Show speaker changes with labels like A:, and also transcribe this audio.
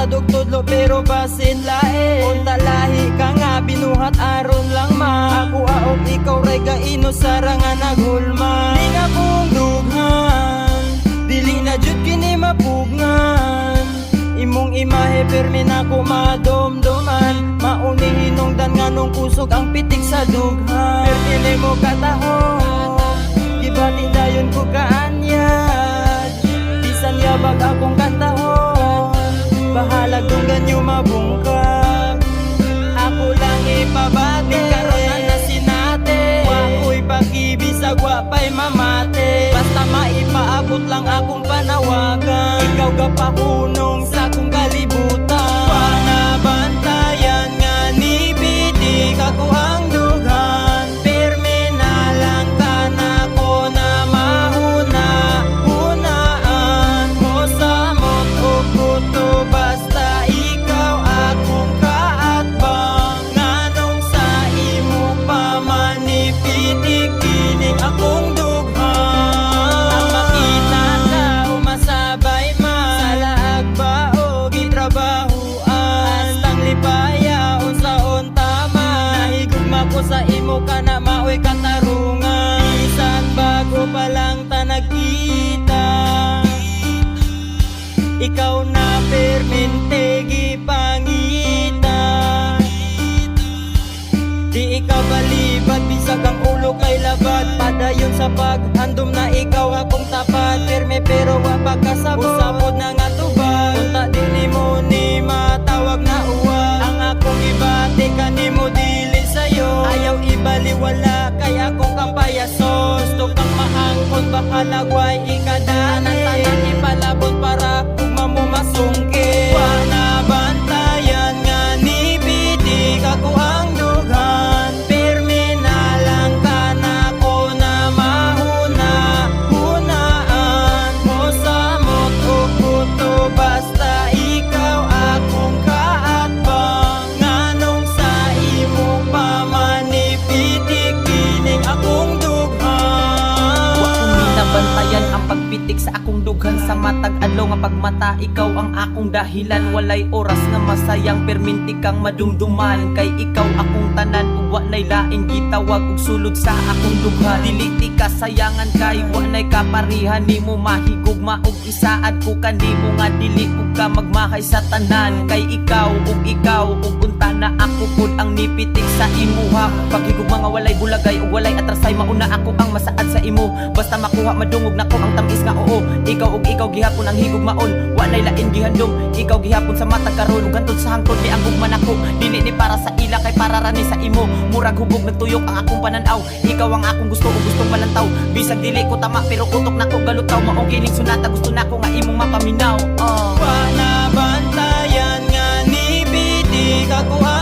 A: Sadog tudlo pero basin lae. Unta lahi ka nga binuhat aron lang ma. Ako aok ikaw ray gaino sarangan naghulma. Di na kong dughan, dili na jud kini mapugngan. Imong imahe permi na ko madomdoman. Mauni hinungdan nga nung kusog ang pitik sa dughan. Pertili mo katahon, gibati dayon ko kaanyad. Bisan yabag akong kantahon, bahalag dunggan nyo mabungkag. Ako lang ipabati, karoon na sinate. Wako'y pag-ibisag, wapay mamate. Basta maipaabot lang akong panawagan. Ikaw gapahunong sa akong kalibutan. Panabantayan nga ni Pitik ako ang dughan. Pirmi na lang ka na ko na mahuna. Hunaan mo sa mot o puto. Basta ikaw akong kaatbang. Nganong sa imo pa manipitik kining akong dughan. Ang makita ka umasabay man sa laag ba o gitrabahuan. Astang lipaya unsaon tama. Nahigugma ko sa imo ka na maoy katarungan. Bisan bago pa lang ta nagkita, ikaw na permente gipangita. Di ikaw balibad, bisag ang ulo kay labad. Padayon sa paghandom na ikaw akong tapat. Perme pero wa pagkasabot, usabot na nga tubag. Unta di ni mo ni matawag na uwag. Ang akong ibati ka ni mo dili sa'yo. Ayaw ibaliwala kay akong kapayason. Gusto kang mahangkot bakalagway ikadanan. Tanan ipalabot para ugma mo masungkit. Panabantayan nga ni Pitik ako ang dughan. Pirmi na lang ka na ko na mahuna. Hunaan mo sa mot o puto. Basta ikaw akong kaatbang. Nganong sa imo pa manipitik kining akong dughan.
B: Wa kong binabantayan ang pagpitik sa akong dughan. Sa matag adlaw nga pagmata, ikaw ang akong dahilan. Walay oras nga masayang, perminti kang madumduman. Kay ikaw akong tanan, ug wa nay laing gitawag ug sulod sa akong dughan. Dili ti kasayangan kay wa nay kaparihan. Nimo mahigugma ug isaad ko kanimo nga dili ug ka magmahay sa tanan. Kay ikaw ug unta na ako pud ang nipitik sa imuha. Paghigugma nga walay bulagay ug walay atrasay, mauna ako ang masaad sa imo. Basta makuha madungog nako ang tamis nga oo. Ikaw gihapon ang higugmaon, wa nay lain gihandom. Ikaw gihapon sa matag karon ug hantod sa hangtod ni ang gugma nako. Dili ni para sa ila kay para rani sa imo. Murag hubog nagtuyok ang akong pananaw. Ikaw ang akong gusto ug gustong malantaw. Bisag dili ko tama pero utok nako galutaw. Maong kining sunata gusto nako nga imong mapaminaw.
A: Panabantayan nga ni Pitik ako ang